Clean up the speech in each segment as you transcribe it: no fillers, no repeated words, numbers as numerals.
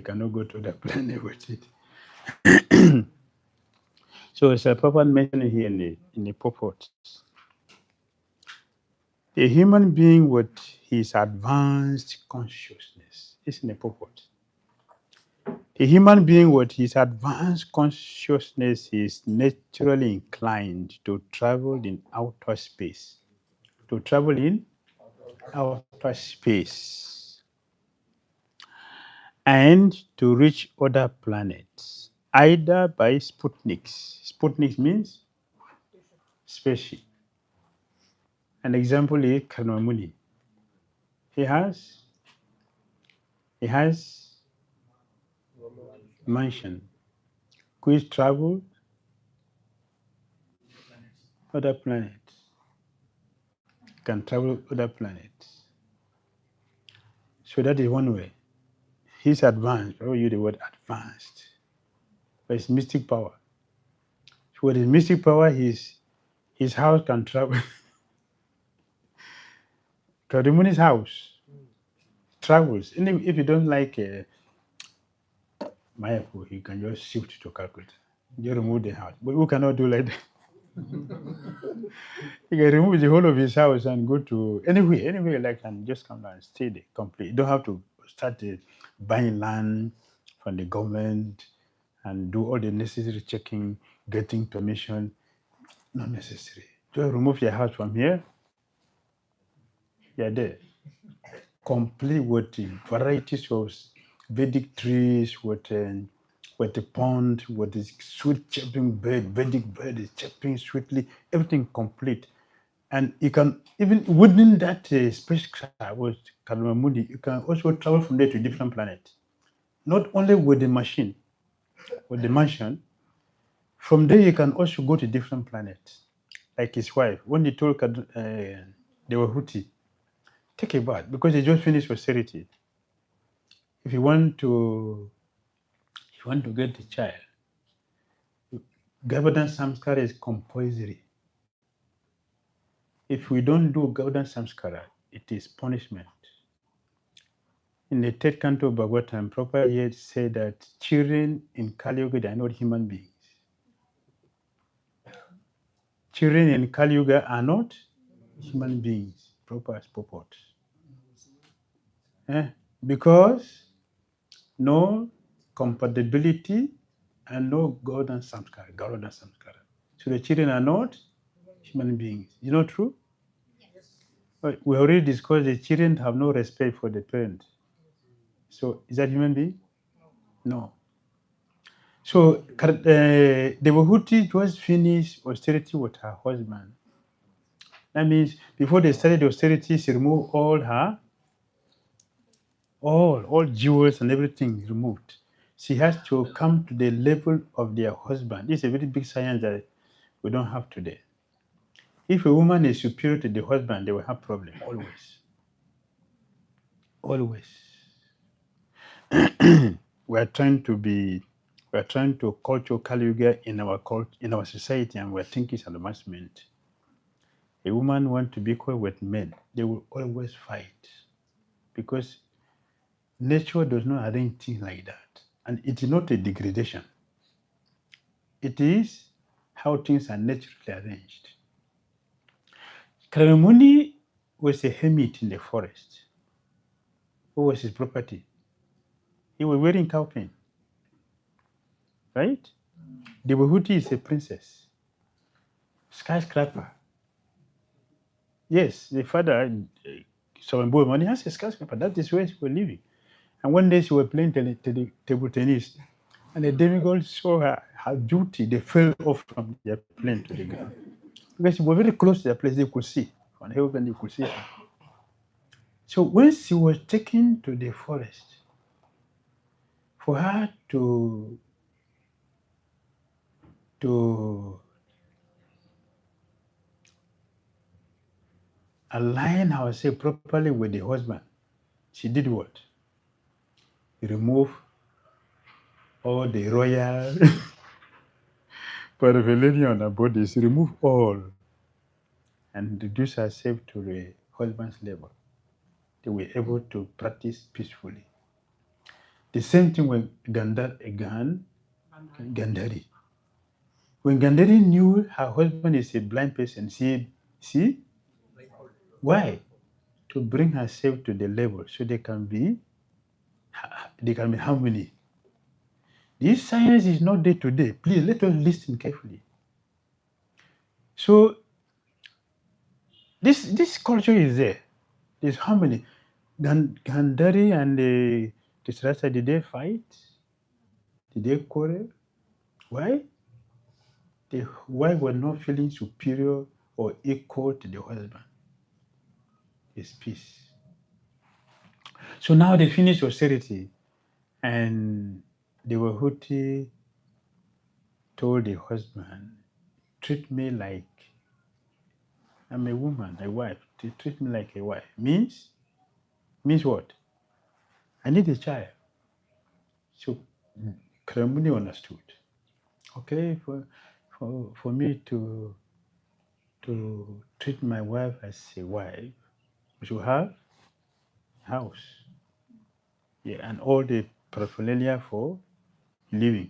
cannot go to the planet with it. So it's a proper mention here in the purport. A human being with his advanced consciousness is in the purport. A human being with his advanced consciousness is naturally inclined to travel in outer space. To travel in outer space and to reach other planets, either by Sputniks. Sputnik means spaceship. An example is Karnamuni. He has mansion. Could travel other planets. Can travel other planets. So that is one way. He's advanced. Oh, use the word advanced. But it's mystic power. So with his mystic power, his house can travel. Karimuni's house travels. And if you don't like Mayapur, you can just shift to Calcutta. You remove the house. But we cannot do like that. You can remove the whole of his house and go to anywhere you like, and just come down and stay there complete. You don't have to start buying land from the government and do all the necessary checking, getting permission. Not necessary. Just remove your house from here. You're there. Complete with varieties of Vedic trees, with the pond, with the sweet chirping bird, Vedic bird is chirping sweetly, everything complete. And you can, even within that spacecraft with Kalamamudi, you can also travel from there to different planets. Not only with the machine, with the mansion, from there you can also go to different planets. Like his wife, when he told they were Houthi, take a bath because they just finished austerity. If you want to get the child, governance samskara is compulsory. If we don't do governance samskara, it is punishment. In the third canto of Bhagavatam, Prabhupada yet said that children in Kali Yuga, they are not human beings. Children in Kali Yuga are not human beings. Prabhupada's purport. Because no compatibility and no governance samskara. So the children are not human beings. Is not true? Yes. We already discussed the children have no respect for the parent. So is that human being? No. So Devahuti just finished austerity with her husband. That means before they started the austerity, she removed all jewels and everything removed. She has to come to the level of their husband. This is a very big science that we don't have today. If a woman is superior to the husband, they will have problem always. Always. we are trying to culture Kali Yuga in our society, and we're thinking it's an advancement. A woman wants to be equal with men, they will always fight because nature does not arrange things like that. And it is not a degradation. It is how things are naturally arranged. Karamuni was a hermit in the forest. What was his property? He was wearing cowpen. Right? Devahuti is a princess. Skyscraper. Yes, the father, Swami money has a skyscraper. That is where she was living. And one day she was playing table tennis, and the demigod saw her beauty. They fell off from their plane to the ground. Because she was very close to the place, they could see. From heaven, they could see her. So when she was taken to the forest, for her to align herself properly with the husband, she did what? Remove all the royal paraphernalia on her body. She removed all and reduce herself to the husband's level. They were able to practice peacefully. The same thing with Gandhari. When Gandhari knew her husband is a blind person, see, why? To bring herself to the level so they can be harmony. This science is not day to day. Please let us listen carefully. So this culture is there. There's harmony. Gandhari and the Tisrasa, did they fight? Did they quarrel? Why? The wife was not feeling superior or equal to the husband. It's peace. So now they finished austerity, and the Wahuti told the husband, treat me like I'm a woman, a wife. Treat me like a wife. Means what? I need a child. So Karamuni understood. Okay, for me to treat my wife as a wife, we should have a house. Yeah, and all the paraphernalia for living.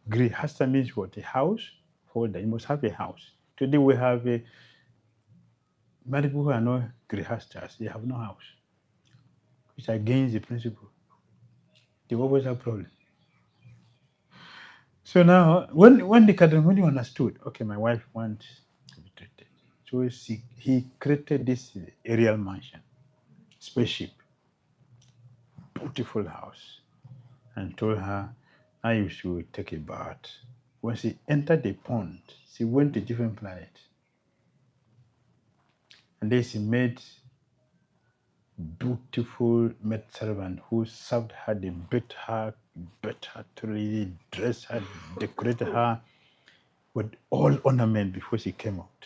Grihasta means what? A house holder. You must have a house. Today we have many people who are not grihastas. They have no house. It's against the principle. They always have problems. So now, when the Kadamuni understood, okay, my wife wants to be treated. So he created this aerial mansion, spaceship, beautiful house, and told her, now you should take a bath. When she entered the pond, she went to different planet. And then she made beautiful maid servant who served her, they beat her to really dress her, decorate her with all ornament before she came out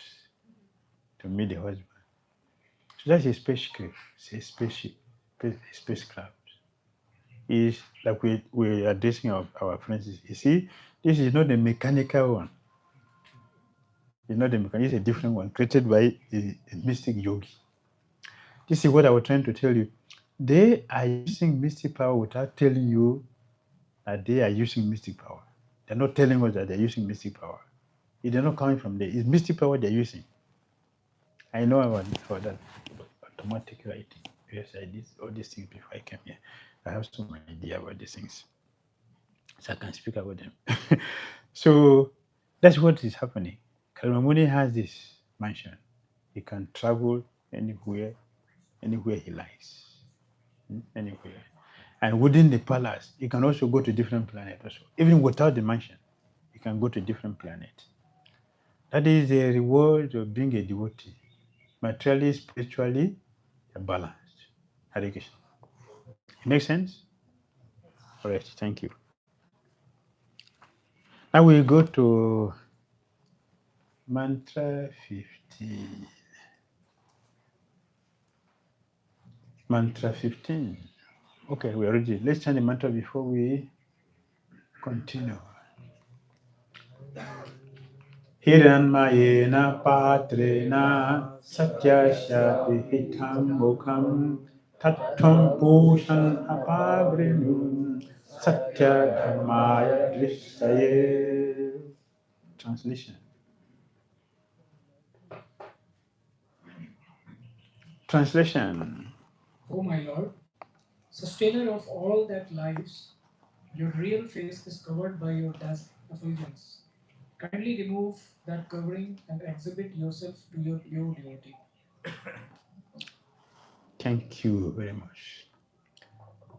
to meet the husband. So that's a spacecraft. It's a spaceship, a spacecraft. Is like we are addressing our friends. You see, this is not the mechanical one. It's not the mechanical. It's a different one created by a mystic yogi. This is what I was trying to tell you. They are using mystic power without telling you that they are using mystic power. They're not telling us that they're using mystic power. They're not coming from there. It's mystic power they're using. I know about that automatic writing. Yes, I did all these things before I came here. I have some idea about these things. So I can speak about them. So that's what is happening. Kalamamuni has this mansion. He can travel anywhere he likes. Anywhere. And within the palace, you can also go to different planets also. Even without the mansion, you can go to different planets. That is the reward of being a devotee. Materially, spiritually, you're balanced. Hare Krishna. It makes sense? All right, thank you. Now we go to mantra 15. Mantra 15. Okay, we are ready. Let's chant the mantra before we continue. Hiranmayena patrena satyasya vihitam mukham tattvam pushan apagrinum satya dharmaya drishtaye. Translation. Translation. O my Lord, sustainer of all that lives, your real face is covered by your dazzling effulgence. Kindly remove that covering and exhibit yourself to your pure devotee. Thank you very much.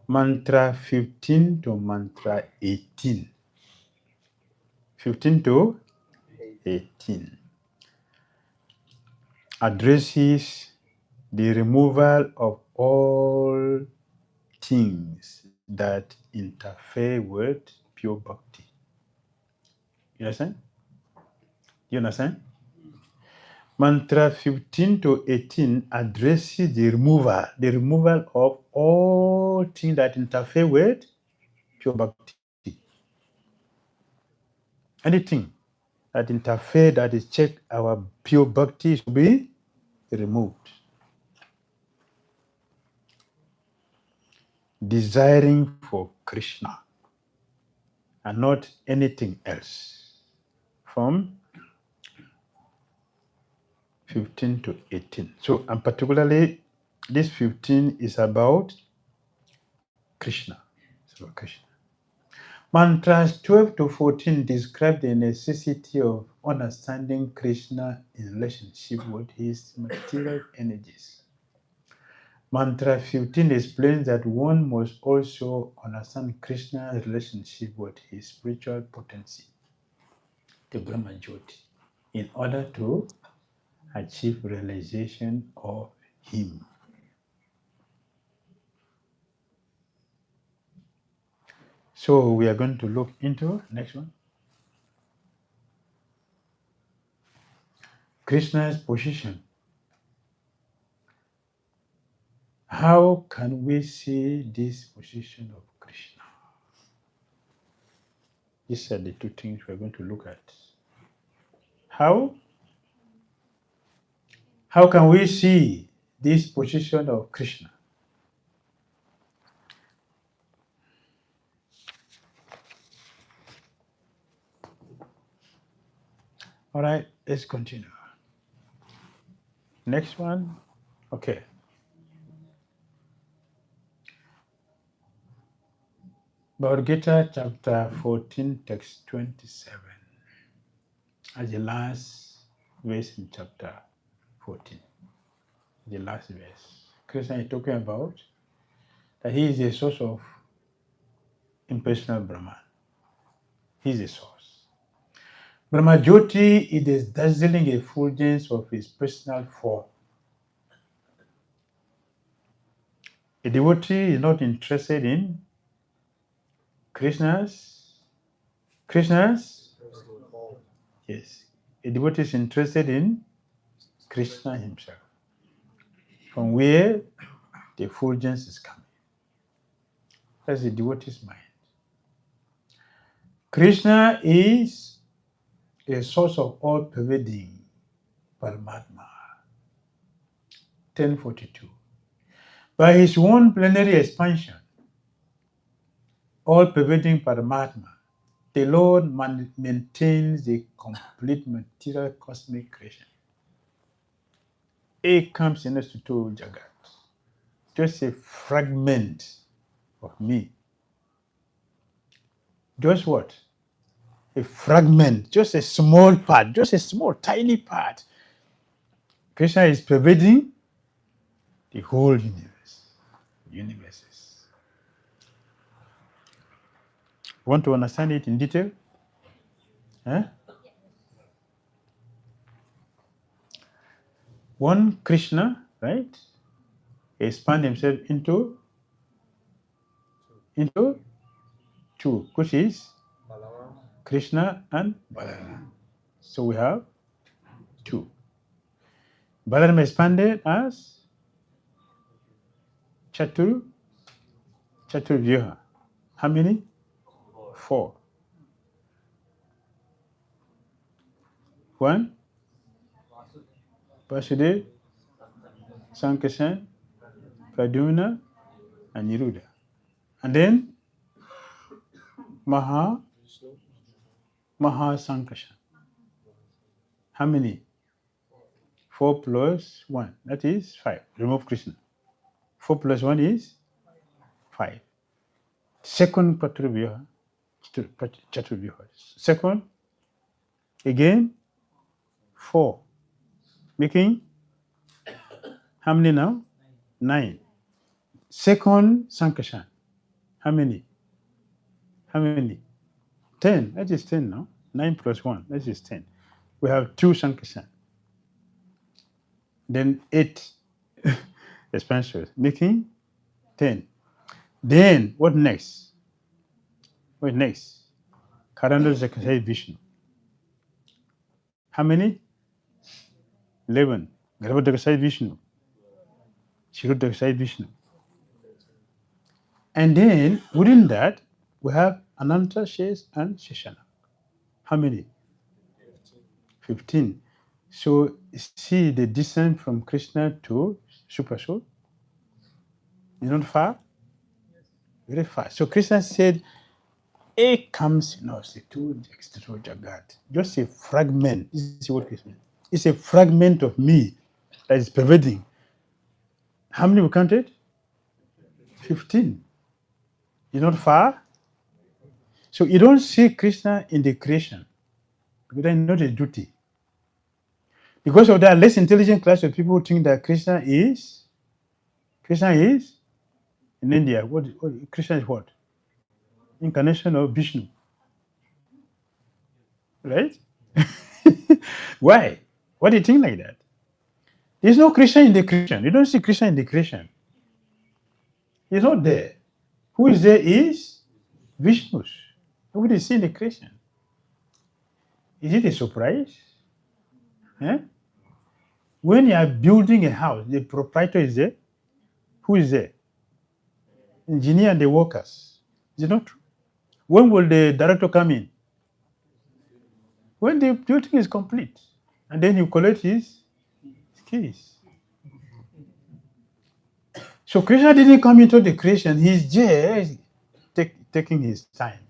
Mantra 15 to mantra 18. 15 to 18 addresses the removal of all things that interfere with pure bhakti. You understand? You understand? Mantra 15 to 18 addresses the removal of all things that interfere with pure bhakti. Anything that interfere, that is check our pure bhakti should be removed. desiring for Krishna and not anything else. From 15 to 18. So, and particularly, this 15 is about Krishna. It's about Krishna. Mantras 12 to 14 describe the necessity of understanding Krishna in relationship with his material energies. Mantra 15 explains that one must also understand Krishna's relationship with his spiritual potency, the Brahma Jyoti, in order to achieve realization of him. So we are going to look into next one. Krishna's position. How can we see this position of Krishna? These are the two things we're going to look at. How can we see this position of Krishna? All right, let's continue. Next one. Okay. Bhagavad Gita chapter 14, text 27. As the last verse in chapter 14. The last verse. Krishna is talking about that he is the source of impersonal Brahman. He is the source. Brahma Jyoti is the dazzling effulgence of his personal form. A devotee is not interested in Krishna's. Yes. A devotee is interested in Krishna himself, from where the effulgence is coming. That's the devotee's mind. Krishna is a source of all pervading Paramatma. 1042. By his own plenary expansion, all pervading Paramatma, the Lord maintains the complete material cosmic creation. Ekam Sinestuto Jagat. Just a fragment of me. Just what? A fragment, just a small part, just a small, tiny part. Krishna is pervading the whole universes. Want to understand it in detail? Huh? One Krishna, right, expand himself into two, which is Krishna and Balaram. So we have two. Balaram expanded as Chaturvyuha. How many? 4. 1, Vasudev, Sankarshan, Pradyumna, and Niruddha. And then Sankarshan. How many? 4 plus 1. That is 5. Remove Krishna. 4 plus 1 is 5. Second Chaturvyuha. Second, again, 4. Making how many now? 9. Second Sankarshan. How many? 10. That is 10 now. 9 plus 1. That is 10. We have 2 Sankarshan. Then 8 expansions, making 10. Then what next? Karandra Zakasai Vishnu. How many? 11. Garbhodakasai Vishnu. Shirodakasai Vishnu. And then within that, we have Ananta, Shesh, and Sheshana. How many? 15. So see the distance from Krishna to Super Soul? Is not far? very fast. So Krishna said, A comes, say to the external Jagat. Just a fragment. This is what Krishna. It's a fragment of me that is pervading. How many we counted? 15. You're not far. So you don't see Krishna in the creation because that's not a duty. Because of that, less intelligent class of people think that Krishna is in India. What Krishna is what? Incarnation of Vishnu, right? Why? Why do you think like that? There's no Krishna in the creation. You don't see Krishna in the creation. He's not there. Who is there is Vishnu. Nobody is in the creation. Is it a surprise? Eh? When you are building a house, the proprietor is there. Who is there? Engineer and the workers. Is it not true? When will the director come in? When the building is complete. And then you collect his keys. So Krishna didn't come into the creation. He's just taking his time.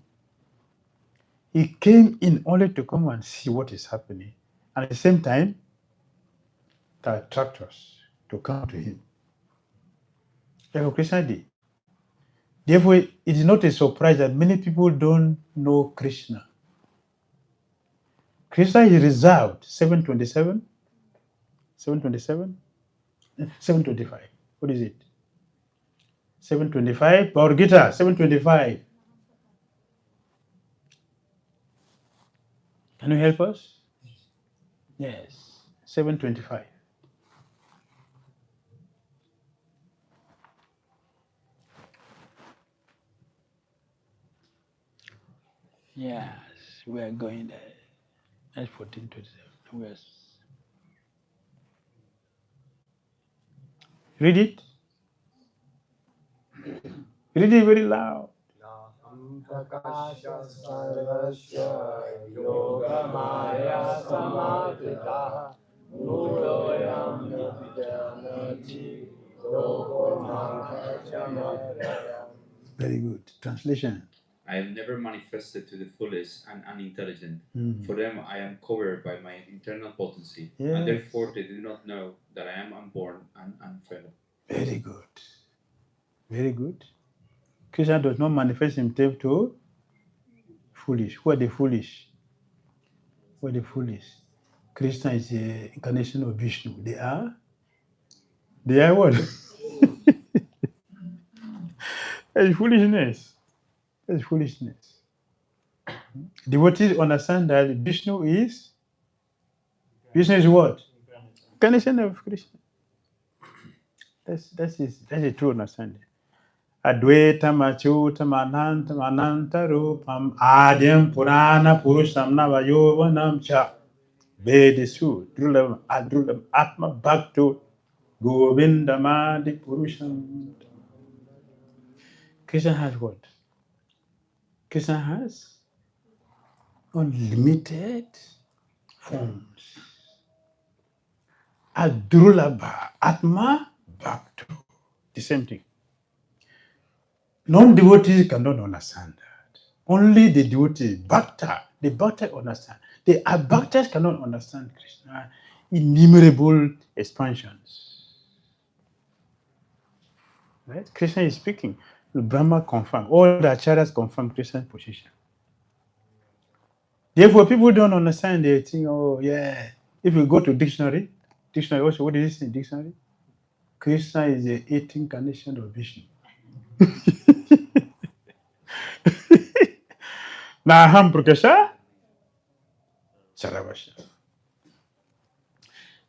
He came in only to come and see what is happening. And at the same time, to attract us to come to him. That's what Krishna did. Therefore, it is not a surprise that many people don't know Krishna. Krishna is reserved 727, 727, 725. What is it? 725. Bhagavad Gita, 725. Can you help us? Yes, 725. Yes, we are going there. That's 1427. Yes. Read it. Read it very loud. Prakasha sarvasya yogamaya samadhita muloyam vidyanati lokomahachamadaya. Very good. Translation. I have never manifested to the foolish and unintelligent. For them I am covered by my internal potency, Yes. and therefore they do not know that I am unborn and unfettered. Very good. Very good. Krishna does not manifest himself to foolish. Who are the foolish? Who are the foolish? Krishna is the incarnation of Vishnu. They are what? That's foolishness. That's foolishness. Devotees understand that Vishnu is what? Incarnation of Krishna. That's a true understanding. Advaitam Achyutam Anantam Ananta Rupam Adyam Purana Purusham Navayovanam Cha Vedesu Drulam Adrulam Atma Bhaktu Govindamadi Purusham. Krishna has what? Krishna has unlimited forms. Adrulabha Atma Bhaktu. The same thing. Non-devotees cannot understand that. Only the devotees, the Bhakta understand. The Abhaktas cannot understand Krishna. Innumerable expansions. Right? Krishna is speaking. Brahma confirmed. All the acharyas confirm Krishna's position. Therefore, people don't understand. They think, oh, yeah. If you go to dictionary also, what is this in dictionary? Krishna is the 18th incarnation of Vishnu. Naham Prakasha Saravasha.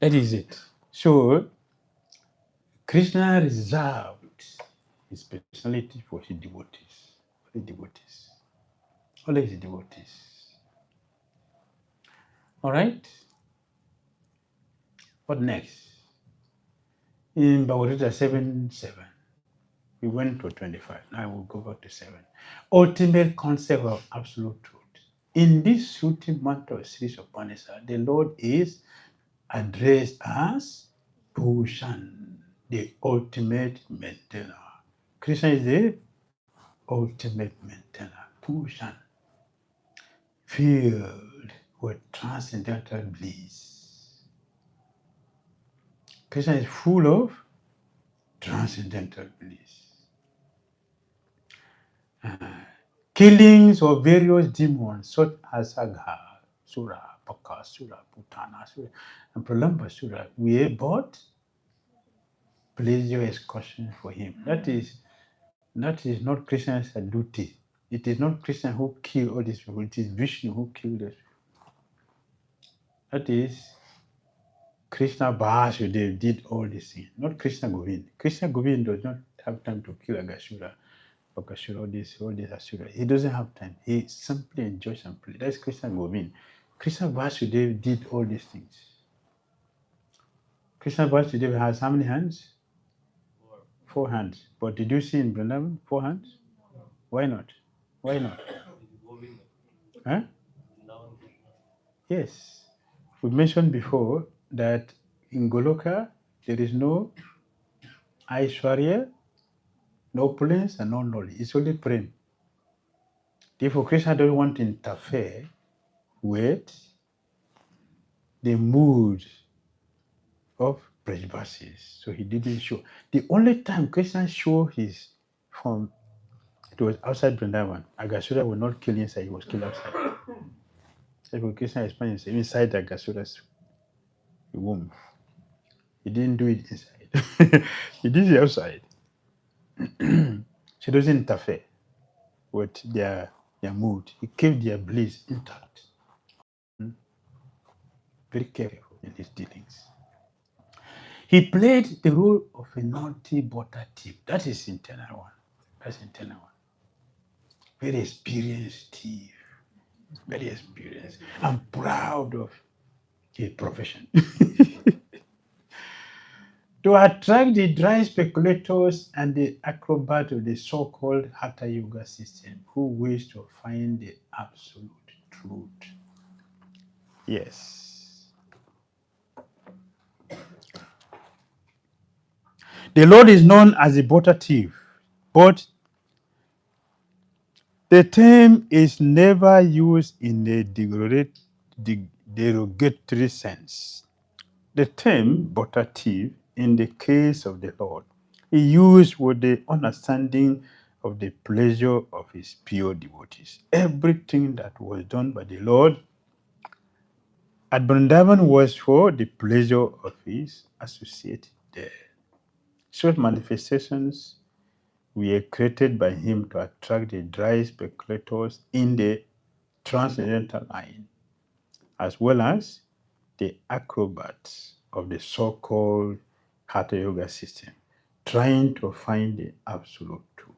That is it. So, Krishna reserved his personality for his devotees. Only his devotees. All right? What next? In Bhagavad Gita 7:7, we went to 25. Now we'll go back to 7. Ultimate concept of absolute truth. In this Shruti mantra of Isopanisad, the Lord is addressed as Bhushan, the ultimate maintainer. Krishna is the ultimate maintainer, Purushan, filled with transcendental bliss. Krishna is full of transcendental bliss. Killings of various demons such as Agha, Sura, Bakasura, Putana, and Pralambasura were but pleasure excursion for him. That is not Krishna's duty. It is not Krishna who killed all these people. It is Vishnu who killed us. That is Krishna Vasudev did all these things, not Krishna Govind. Krishna Govind does not have time to kill Agashura, Bakashura, all these Asura. He doesn't have time. He simply enjoys and plays. That's Krishna Govind. Krishna Vasudev did all these things. Krishna Vasudev has how many hands? 4 hands. But did you see in Vrindavan 4 hands? Why not? Why not? Huh? Yes. We mentioned before that in Goloka there is no Aishwarya, no opulence, and no knowledge. It's only prem. Therefore, Krishna doesn't want to interfere with the mood of Brajvasis. So he didn't show. The only time Krishna showed his form, it was outside Vrindavan. Agasura was not killed inside, he was killed outside. Therefore, Krishna explains inside Agasura's womb. He didn't do it inside. He did it outside. She doesn't interfere with their mood. He kept their bliss intact. Very careful in his dealings. He played the role of a naughty butter thief. That is internal one. That's internal one. Very experienced thief. Very experienced. I'm proud of his profession. To attract the dry speculators and the acrobat of the so-called Hatha Yoga system who wish to find the absolute truth. Yes. The Lord is known as a butter thief, but the term is never used in a derogatory sense. The term butter thief, in the case of the Lord, is used with the understanding of the pleasure of his pure devotees. Everything that was done by the Lord at Vrindavan was for the pleasure of his associate there. Such manifestations were created by him to attract the dry speculators in the transcendental line, as well as the acrobats of the so-called Hatha Yoga system, trying to find the absolute truth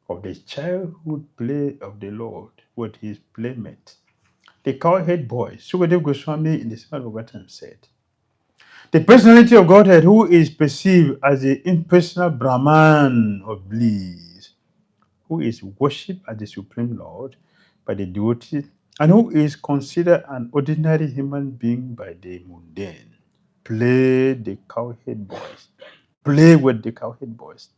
of the childhood play of the Lord with his playmate. The cowhead boy, Sukadeva Goswami in the Srimad Bhagavatam said, the personality of Godhead who is perceived as the impersonal Brahman of bliss, who is worshipped as the Supreme Lord by the devotees, and who is considered an ordinary human being by the mundane. Play the cowhead boys. Play with the cowhead boys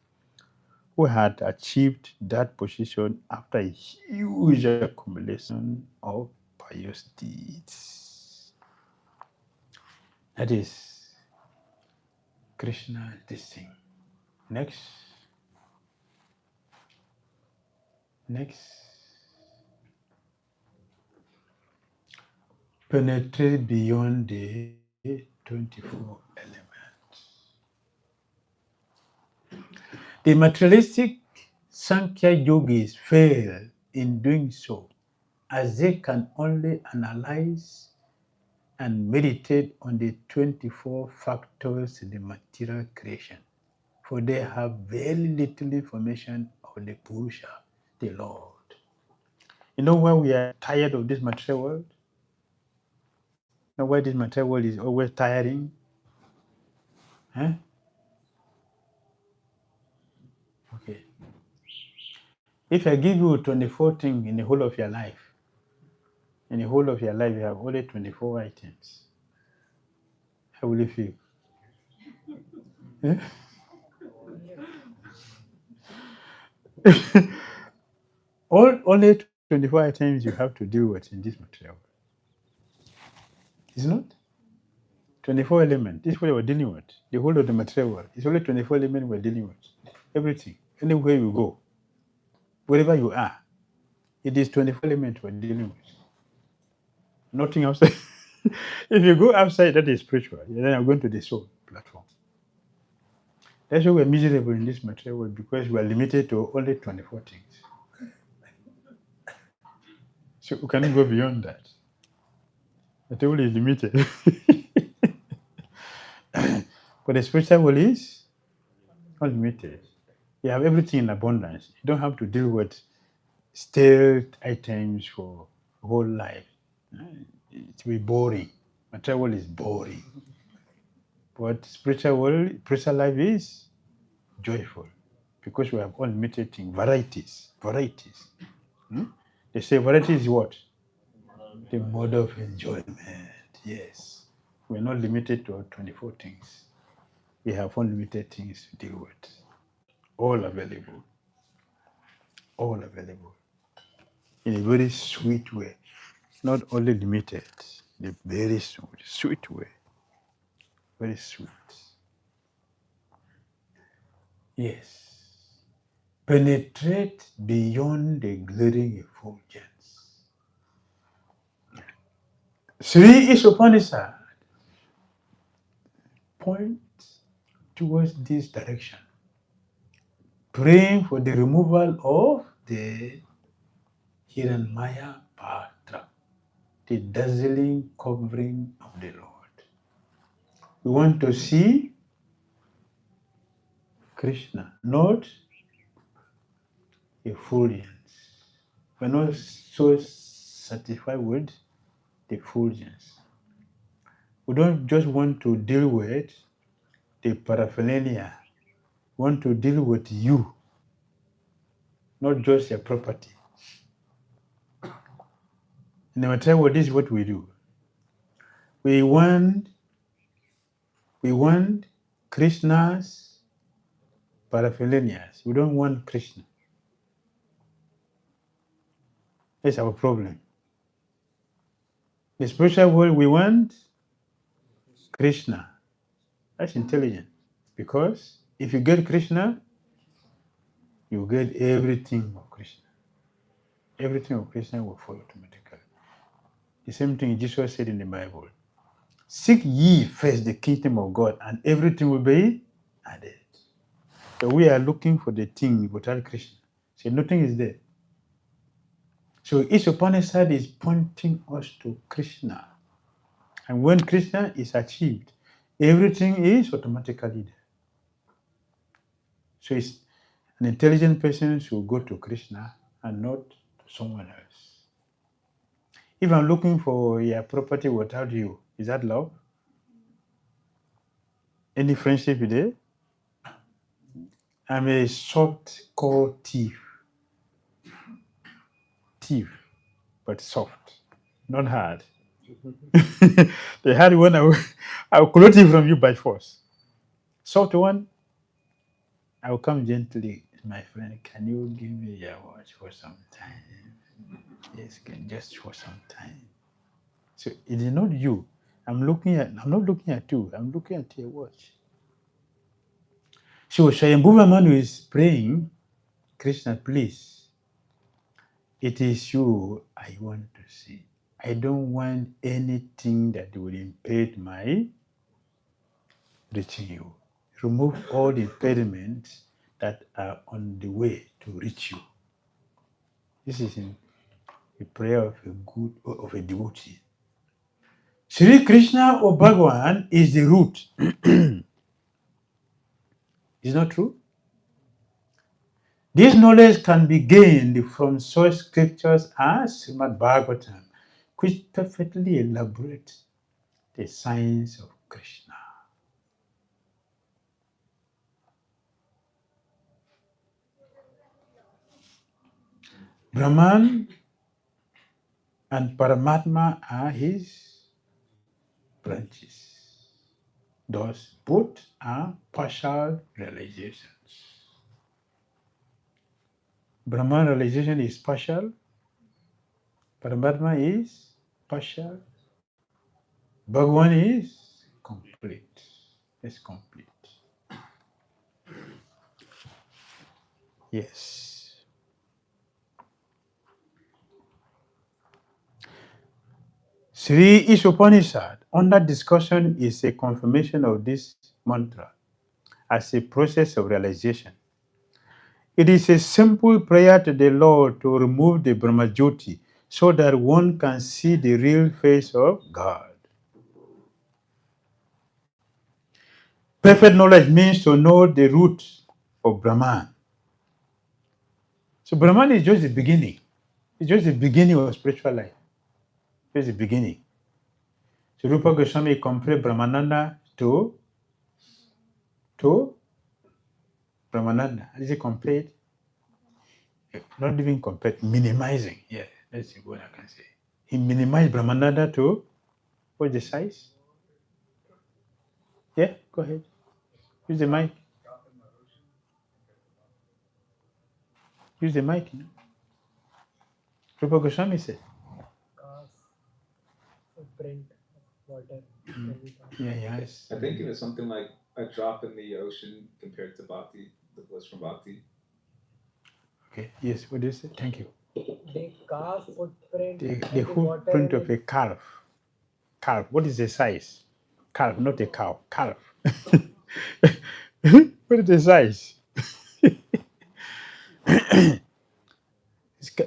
who had achieved that position after a huge accumulation of pious deeds. That is Krishna, this thing. Next. Penetrate beyond the 24 elements. The materialistic Sankhya yogis fail in doing so, as they can only analyze and meditate on the 24 factors in the material creation, for they have very little information of the Purusha, the Lord. You know why we are tired of this material world? You know why this material world is always tiring? Huh? Okay. If I give you 24 things in the whole of your life, you have only 24 items. How will you feel? Yeah? Only 24 items you have to deal with in this material. It's not 24 elements. This is what we're dealing with. The whole of the material world. It's only 24 elements we're dealing with. Everything. Anywhere you go, wherever you are, it is 24 elements we're dealing with. Nothing outside. If you go outside, that is spiritual. Then I'm going to the soul platform. That's why we're miserable in this material world, because we are limited to only 24 things. So we cannot go beyond that. The table is limited. But the spiritual world is unlimited. You have everything in abundance. You don't have to deal with stale items for whole life. It will be boring. Material world is boring. But spiritual life is joyful, because we have unlimited things, varieties. They say variety is what? The mode of enjoyment. Yes. We're not limited to 24 things. We have unlimited things to deal with. All available. All available. In a very sweet way. Not only limited, in a very sweet way. Very sweet. Yes. Penetrate beyond the glaring effulgence. Sri Isopanisad points towards this direction, praying for the removal of the Hiranmaya Patra, the dazzling covering of the Lord. We want to see Krishna, not effulgence. We're not so satisfied with the effulgence. We don't just want to deal with the paraphernalia. We want to deal with you, not just your property. In the material world, this is what we do. We want Krishna's paraphernalia. We don't want Krishna. That's our problem. The spiritual world, we want Krishna. That's intelligent. Because if you get Krishna, you get everything of Krishna. Everything of Krishna will follow automatically. The same thing Jesus said in the Bible. Seek ye first the kingdom of God, and everything will be added. So we are looking for the thing without Krishna. So nothing is there. So Isopanisad is pointing us to Krishna. And when Krishna is achieved, everything is automatically there. So it's an intelligent person should go to Krishna and not to someone else. If I'm looking for your property without you, is that love? Any friendship there? I'm a soft-core thief. Thief, but soft, not hard. The hard one, I will collect it from you by force. Soft one, I will come gently. My friend, can you give me your watch for some time? Yes, just for some time. So it is not you. I'm not looking at you. I'm looking at your watch. So Swayambhuva Manu is praying, Krishna, please. It is you I want to see. I don't want anything that will impede my reaching you. Remove all the impediments that are on the way to reach you. This is a prayer of a devotee. Sri Krishna or Bhagavan is the root. Is not true? This knowledge can be gained from such scriptures as Srimad Bhagavatam, which perfectly elaborate the science of Krishna. Brahman and Paramatma are his branches. Thus, both are partial realizations. Brahman realization is partial. Paramatma is partial. Bhagwan is complete. It's complete. Yes. Sri Isopanisad, under discussion, is a confirmation of this mantra as a process of realization. It is a simple prayer to the Lord to remove the Brahmajyoti so that one can see the real face of God. Perfect knowledge means to know the root of Brahman. So Brahman is just the beginning. It's just the beginning of spiritual life. Just the beginning. So Rupa Goswami compared Brahmananda to Brahmananda. Is it compared? Not even compared, minimizing. Yeah, that's what I can say. He minimized Brahmananda to what's the size? Yeah, go ahead. Use the mic. Use the mic. Rupa Goswami said. Cast footprint of water. Yeah, yes. I think it was something like a drop in the ocean compared to Bhakti, the bliss from Bhakti. Okay, yes, what do you say? Thank you. They cast footprint. The footprint of a calf. Calf, what is the size? Calf, not a cow. Calf. What is the size?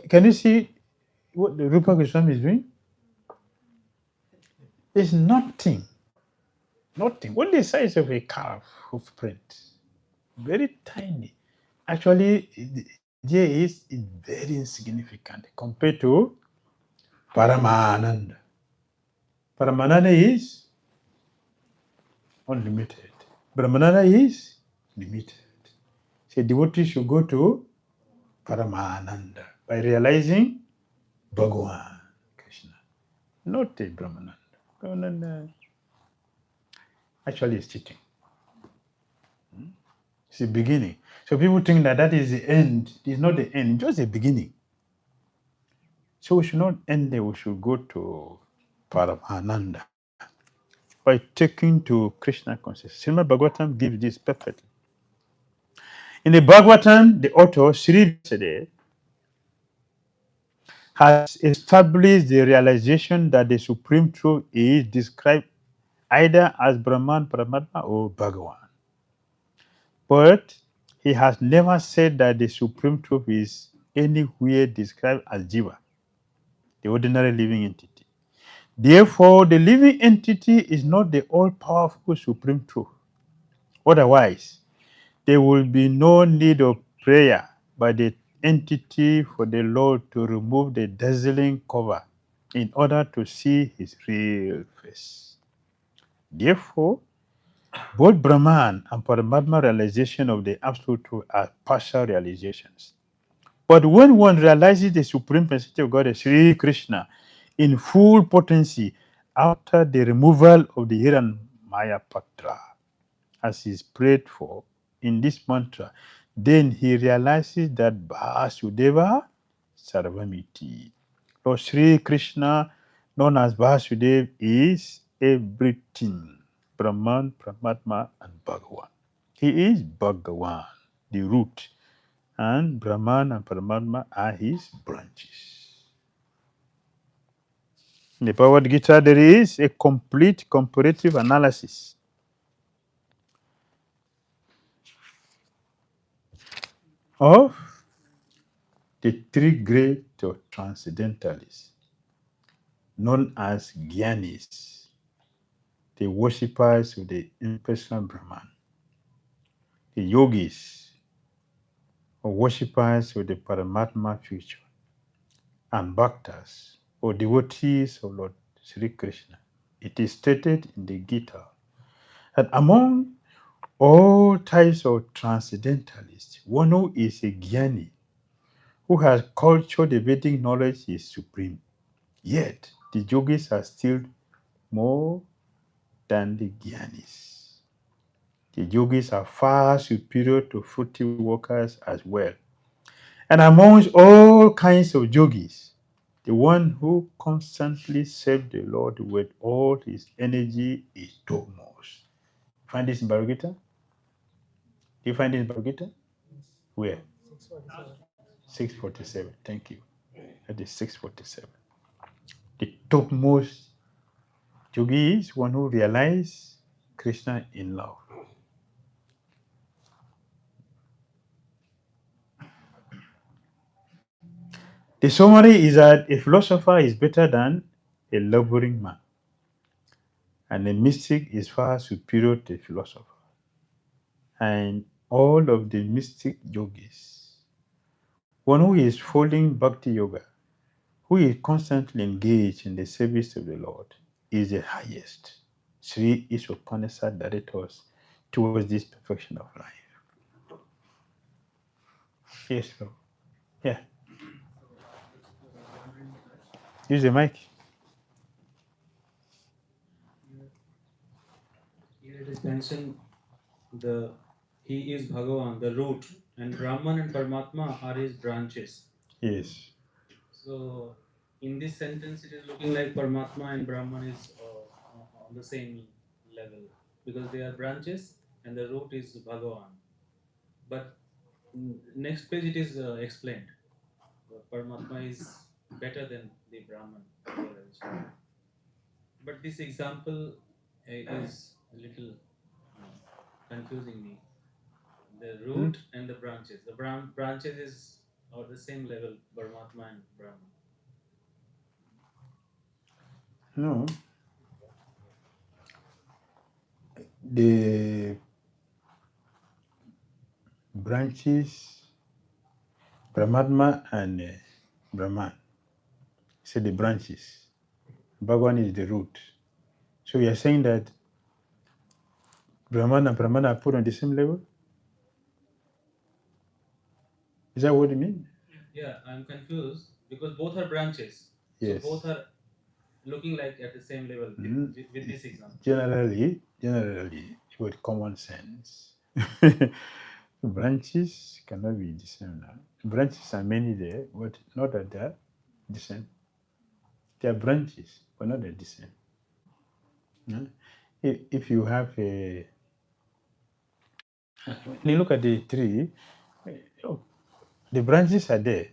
Can you see what the Rupa Goswami is doing? It's nothing. Nothing. What the size of a calf footprint? Very tiny. Actually, there is very insignificant compared to Paramananda. Paramananda is unlimited. Brahmananda is limited. So devotee should go to Paramananda by realizing Bhagavan Krishna, not a Brahmananda. Brahmananda actually is cheating. It's the beginning. So people think that that is the end. It's not the end, just the beginning. So we should not end there. We should go to Paramananda by taking to Krishna consciousness. Srimad Bhagavatam gives this perfectly. In the Bhagavatam, the author, Sri Vyasadeva, has established the realization that the Supreme Truth is described either as Brahman, Paramatma, or Bhagavan. But he has never said that the Supreme Truth is anywhere described as Jiva, the ordinary living entity. Therefore, the living entity is not the all-powerful Supreme Truth. Otherwise, there will be no need of prayer by the entity for the Lord to remove the dazzling cover in order to see his real face. Therefore, both Brahman and Paramatma realization of the Absolute Truth are partial realizations. But when one realizes the Supreme Personality of God, Sri Krishna, in full potency after the removal of the Hiran Mayapatra, as is prayed for in this mantra, then he realizes that Vasudeva Sarvamiti. Lord Sri Krishna, known as Vasudev, is everything. Brahman, Paramatma, and Bhagavan. He is Bhagavan, the root, and Brahman and Paramatma are his branches. In the Bhagavad Gita, there is a complete comparative analysis of the three great transcendentalists, known as Gyanis, the worshippers of the impersonal Brahman, the yogis, or worshippers of the Paramatma future, and bhaktas, or devotees of Lord Sri Krishna. It is stated in the Gita that among all types of transcendentalists, one who is a Gyani, who has cultured the Vedic knowledge, is supreme. Yet, the yogis are still more than the Gyanis. The yogis are far superior to fruity workers as well. And amongst all kinds of yogis, the one who constantly serves the Lord with all his energy is topmost. Find this in Bhagavad Gita? Do you find it in Bhagavad Gita? Where? 647. 647. Thank you. That is 647. The topmost yogi is one who realizes Krishna in love. The summary is that a philosopher is better than a laboring man, and a mystic is far superior to a philosopher. And all of the mystic yogis, one who is following Bhakti Yoga, who is constantly engaged in the service of the Lord, is the highest. Sri Isopanisad directs us towards this perfection of life. Yes, Lord. Yeah. Use the mic. Here it is mentioned the he is Bhagavan, the root, and Brahman and Paramatma are his branches. Yes. So in this sentence, it is looking like Paramatma and Brahman is on the same level because they are branches and the root is Bhagavan. But next page it is explained. Paramatma is better than the Brahman realization. But this example is a little confusing me. The root and the branches. The branches is or the same level, Paramatma and Brahman. No. The branches, Paramatma and Brahman. So the branches. Bhagavan is the root. So you are saying that Brahman and Brahman are put on the same level? Is that what you mean? Yeah, I'm confused because both are branches. Yes. So both are looking like at the same level with this example. Generally, with common sense, branches cannot be the same now. Branches are many there, but not that they're the same. They are branches, but not at the same. Yeah? If you have a, when you look at the tree, oh, the branches are there,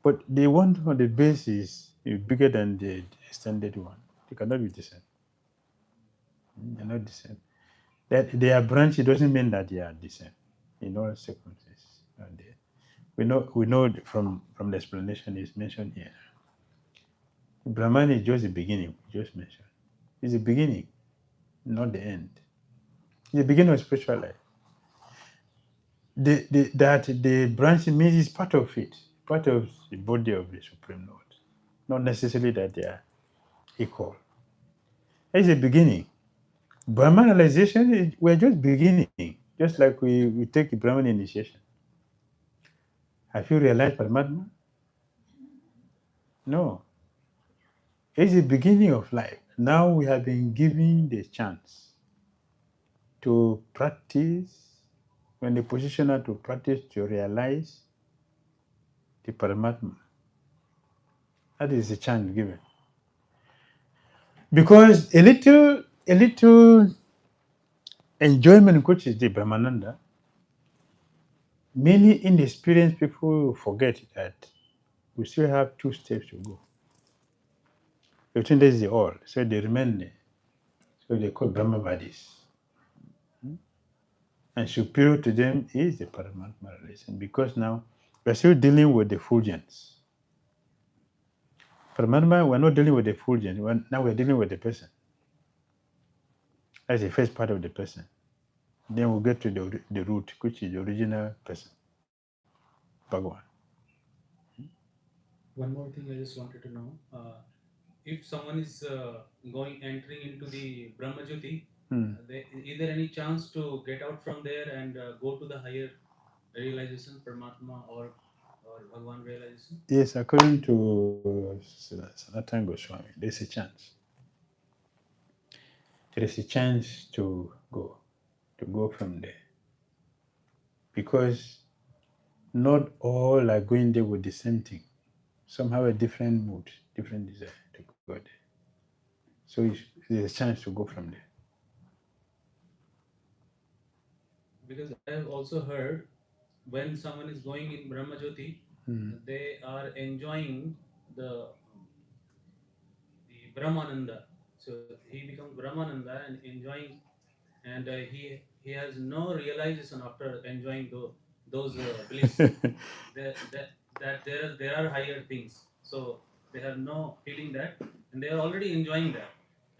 but the one on the base is bigger than the extended one. They cannot be the same. They're not the same. That they are branches doesn't mean that they are the same in all circumstances. We know from the explanation is mentioned here. Brahman is just the beginning, just mentioned. It's the beginning, not the end. It's the beginning of spiritual life. That the branch means is part of it, part of the body of the Supreme Lord. Not necessarily that they are equal. It's the beginning. Brahman realization, we're just beginning, just like we take the Brahman initiation. Have you realized Paramatma? No. It's the beginning of life. Now we have been given the chance to practice, when the positioner to practice to realize the Paramatma. That is the chance given. Because a little enjoyment, which is the Brahmananda, many inexperienced people forget that we still have 2 steps to go. Between this is the all, so they remain there. So they call Brahmavadis. And superior to them is the Paramatma relation, because now we're still dealing with the fulgence. Paramatma, we're not dealing with the fulgence, now we're dealing with the person. That's the first part of the person. Then we'll get to the root, which is the original person, Bhagavan. One more thing I just wanted to know. If someone is entering into the Brahmajyoti, is there any chance to get out from there and go to the higher realization, Paramatma or Bhagavan realization? Yes, according to Sanatana Goswami, there's a chance. There is a chance to go from there. Because not all are going there with the same thing. Some have a different mood, different desire to go there. So there's a chance to go from there. Because I have also heard when someone is going in Brahmajyoti, they are enjoying the Brahmananda. So he becomes Brahmananda and enjoying, and he has no realization after enjoying those bliss that there are higher things. So they have no feeling that, and they are already enjoying that,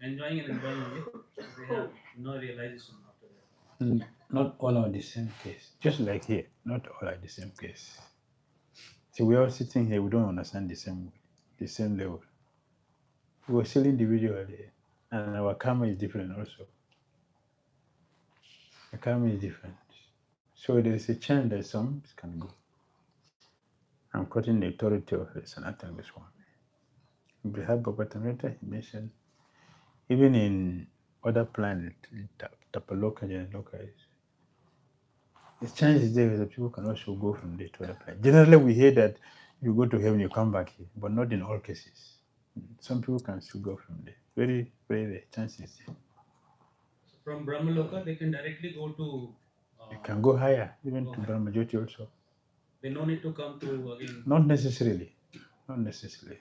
enjoying and enjoying only. So they have no realization after that. Not all are the same case. Just like here, not all are the same case. So we are sitting here, we don't understand the same level. We are still individually, and our karma is different also. The karma is different. So there is a chance that some can go. I'm quoting the authority of Sanatana Swami. Brihad Bhagavatamrita, he mentioned, even in other planets, Tapaloka, Janaloka, the chance is there that people can also go from there to other planets. Generally, we hear that you go to heaven, you come back here, but not in all cases. Some people can still go from there. Very, very rare chances. From Brahmaloka, they can directly go to. You can go higher, even to Okay. Brahmajyoti also. They no need to come to again. Not necessarily. Not necessarily.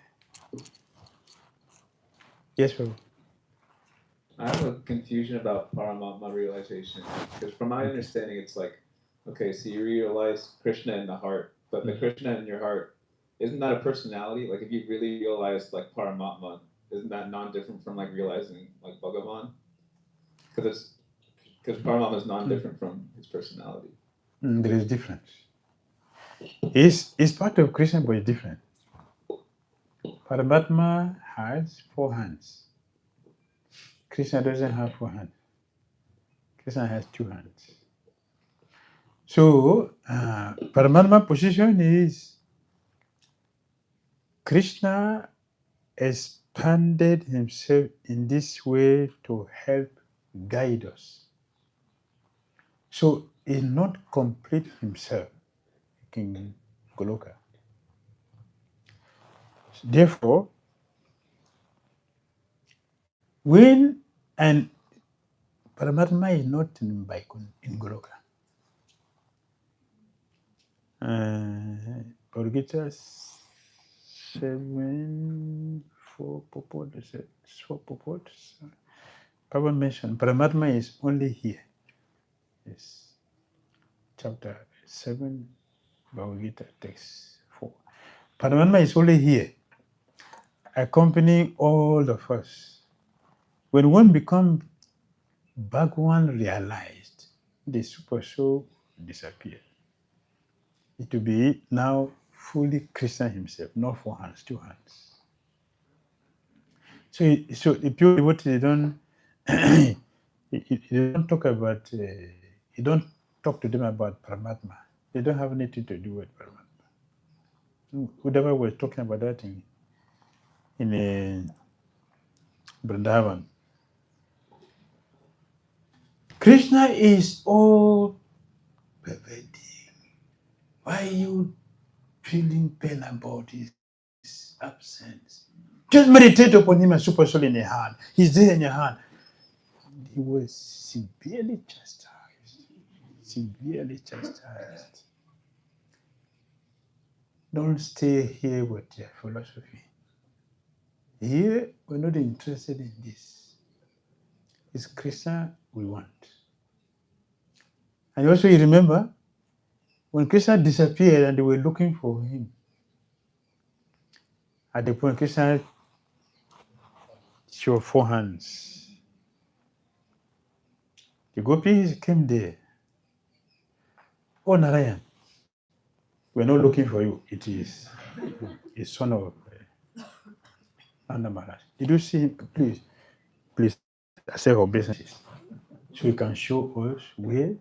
Yes, Prabhu. I have a confusion about Paramatma realization because, from my understanding, it's like, okay, so you realize Krishna in the heart, but the Krishna in your heart, isn't that a personality? Like, if you really realize like Paramatma, isn't that non-different from like realizing like Bhagavan? Because Paramatma is non-different from his personality. There is difference. It's part of Krishna, but it's different. Paramatma has 4 hands. Krishna doesn't have 4 hands. Krishna has 2 hands. So, Paramatma position is Krishna expanded himself in this way to help guide us. So, he's not complete himself, King Goloka. Therefore, when and Paramatma is not in Goloka. Bhagavad Gita 7, 4 purports. 4 purports. Prabhupada mentioned Paramatma is only here. Yes. Chapter 7, Bhagavad Gita, text 4. Paramatma is only here, accompanying all of us. When one becomes Bhagwan realized, the super soul disappears. It will be now fully Krishna himself, not 4 hands, 2 hands. So the pure devotees, they don't you don't talk about you don't talk to them about Paramatma. They don't have anything to do with Paramatma. Whoever was talking about that in Vrindavan. Krishna is all pervading. Why are you feeling pain about his absence? Just meditate upon him and super soul in your hand. He's there in your hand. He was severely chastised. Severely chastised. Don't stay here with your philosophy. Here, we're not interested in this. It's Krishna we want. And also, you remember, when Krishna disappeared and they were looking for him, at the point Krishna showed 4 hands. The gopis came there. Oh, Narayan, we're not looking for you. It is a son of Nanda Maharaj. Did you see him? Please accept our businesses. So you can show us where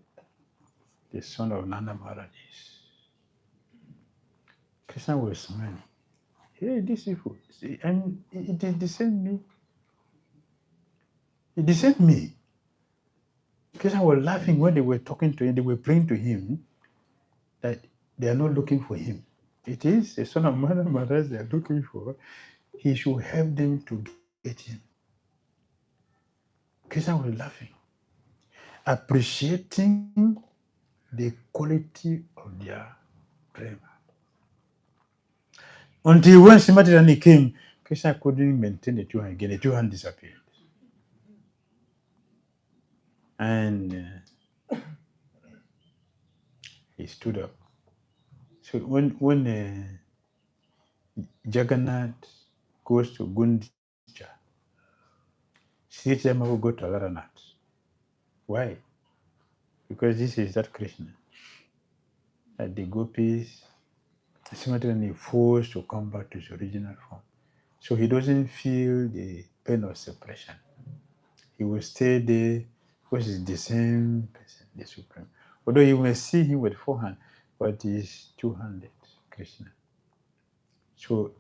the son of Nanda Maharaj is. Krishna was smiling. Hey, these people, see, and it deceived me. It deceived me. Krishna was laughing when they were talking to him. They were praying to him that They are not looking for him. It is a son of Mother Maharaj they are looking for. He should help them to get him. Krishna was laughing, appreciating the quality of their prema. Until when Srimati Rani came, Krishna couldn't maintain the two hands again. The two hands disappeared. And he stood up. So when Jagannath goes to Gundicha, Sri Chaitanya will go to Alaranath. Why? Because this is that Krishna. That the gopis, Srimati forced to come back to his original form. So he doesn't feel the pain of separation. He will stay there because it's the same person, the Supreme. Although you may see him with 4 hands, but he's 2-handed, Krishna. So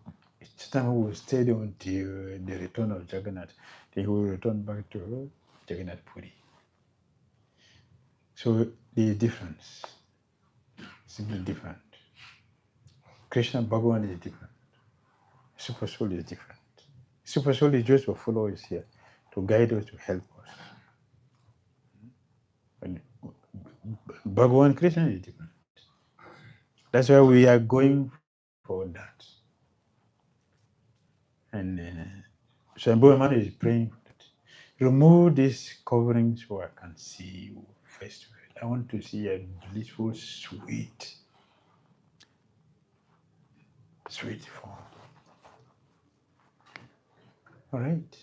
Chaitanya will stay there until the return of Jagannath. Then he will return back to Jagannath Puri. So the difference, simply different. Krishna Bhagavan is different. Super Soul is different. Super Soul is just to follow us here, to guide us, to help us. And Bhagavan Krishna is different. That's why we are going for that. And Swami Man is praying for that. Remove this covering so I can see you face to face. I want to see a blissful, sweet form. All right.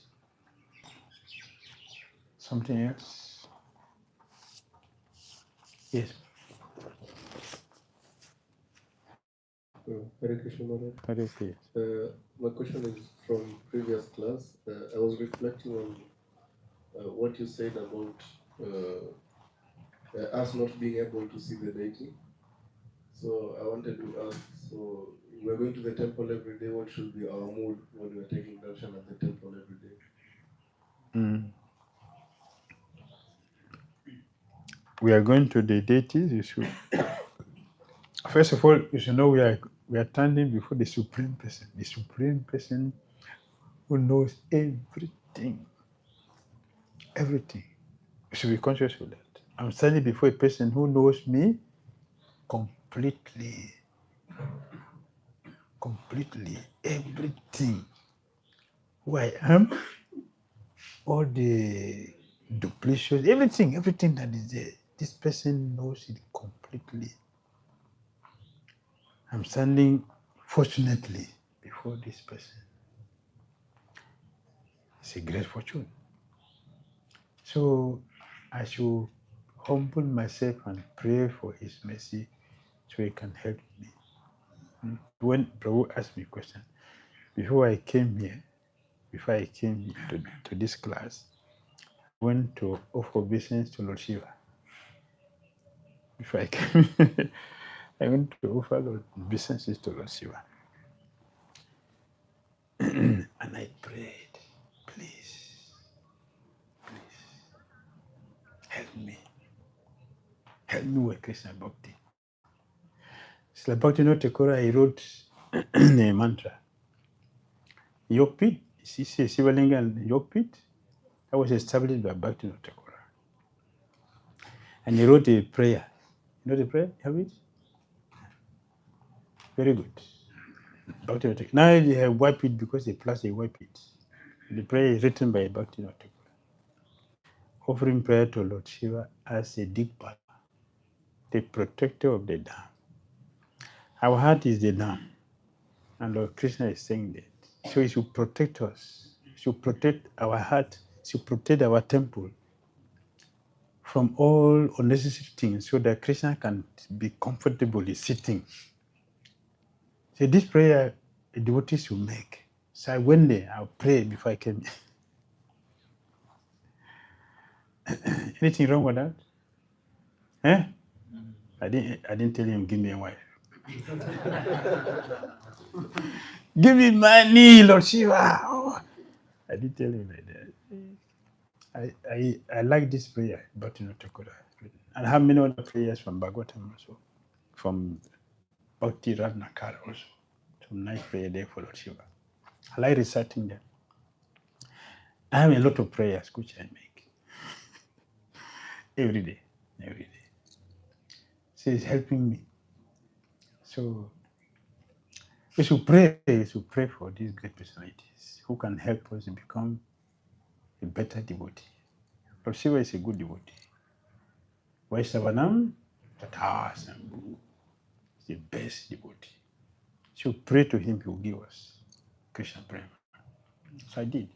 Something else? Yes. Hare Krishna Maharaj. Hare Krishna. My question is from previous class. I was reflecting on what you said about us not being able to see the deity. So I wanted to ask, so we're going to the temple every day, what should be our mood when we're taking darshan at the temple every day? We are going to the deities. You should, first of all, you should know we are standing before the Supreme Person who knows everything. Everything. You should be conscious of that. I'm standing before a person who knows me completely. Everything. Who I am, all the duplications, everything that is there. This person knows it completely. I'm standing, fortunately, before this person. It's a great fortune. So I should humble myself and pray for his mercy so he can help me. When Prabhu asked me a question, before I came to this class, I went to offer obeisance to Lord Shiva. Before I came, I went to offer obeisances to Lord Shiva. And I prayed, please, help me with Krishna Bhakti. Srila Bhaktivinoda Thakur, he wrote a mantra. Yogpit, Sivalinga and Yogpit, that was established by Bhaktivinoda Thakur. And he wrote a prayer. You know the prayer? Have it? Very good. Bhaktivinoda Thakur. Now they have wiped it because they plus they wipe it. The prayer is written by Bhaktivinoda Thakur. Offering prayer to Lord Shiva as a Digpala, the protector of the dam. Our heart is the dam. And Lord Krishna is saying that. So he should protect us. He should protect our heart. He should protect our temple from all unnecessary things so that Krishna can be comfortably sitting. So this prayer a devotee should make. So I went there, I'll pray before I came. Anything wrong with that? Eh? I didn't tell him, give me a wife. Give me money, Lord Shiva. Oh, I didn't tell him like that. I like this prayer, but not to go. And I have many other prayers from Bhagavatam also, from Bhakti Ratnakara also. Some nice prayer there for Lord Shiva. I like reciting them. I have a lot of prayers which I make every day, every day. So it's helping me. So we should pray for these great personalities who can help us become a better devotee. Lord Shiva is a good devotee. Vaishnavanam Tathasam is the best devotee. So pray to him, he will give us Krishna Prema. So I did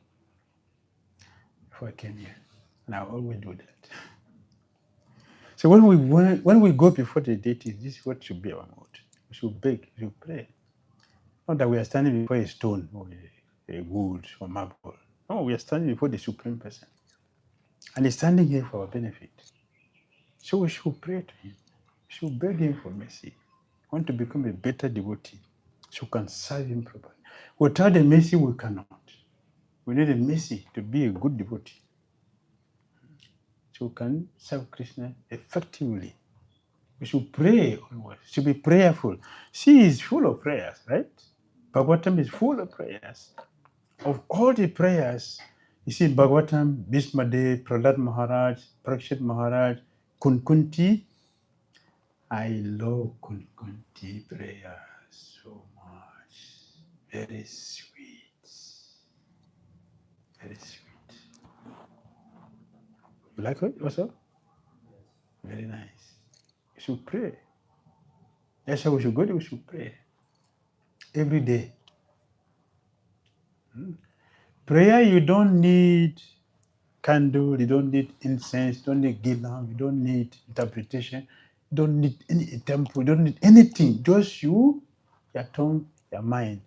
before I came here. And I always do that. So when we go before the deities, this is what should be our mood. We should beg, we should pray. Not that we are standing before a stone or a wood or marble. No, we are standing before the Supreme Person. And he's standing here for our benefit. So we should pray to him. We should beg him for mercy. We want to become a better devotee so we can serve him properly. Without the mercy, we cannot. We need a mercy to be a good devotee. So we can serve Krishna effectively. We should pray always. We should be prayerful. She is full of prayers, right? Bhagavatam is full of prayers. Of all the prayers, you see Bhagavatam, Bhismadev, Prahlad Maharaj, Parikshit Maharaj, Kunkunti. I love Kunkunti prayers so much. Very sweet. Very sweet. You like it also? Very nice. We should pray. That's how we should go. We should pray every day. Prayer, you don't need candle, you don't need incense, you don't need gilam, you don't need interpretation, you don't need any temple, you don't need anything. Just you, your tongue, your mind,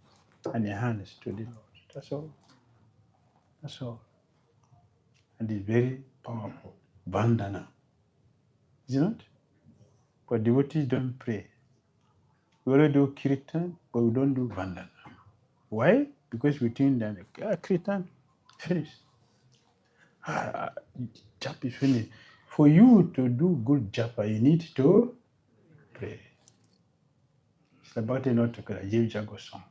and your hands to the Lord. That's all. That's all. And it's very powerful. Vandana. Is it not? But devotees don't pray. We only do kirtan, but we don't do vandana. Why? Because we think that kirtan, finished. Japa is finished. For you to do good japa, you need to pray. It's the Bhakti not Thakura, Jiv Jago song.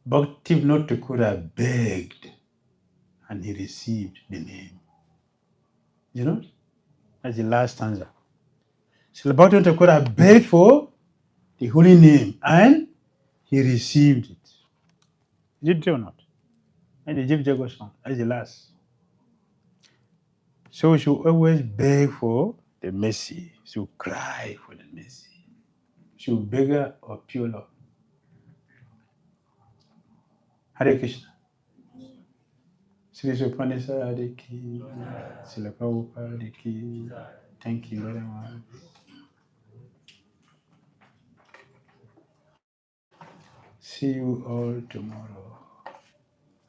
Bhakti not Thakura begged and he received the name. You know? That's the last stanza. So the Bhakti not Thakura begged for the holy name and he received it. Is it true or not? And the Jiv Jago song, that's the last. So we should always beg for the mercy. We should cry for the mercy. We should beg of pure love. Hare Krishna. Sri Isopanisad ki, Srila Prabhupada ki. Thank you very much. See you all tomorrow.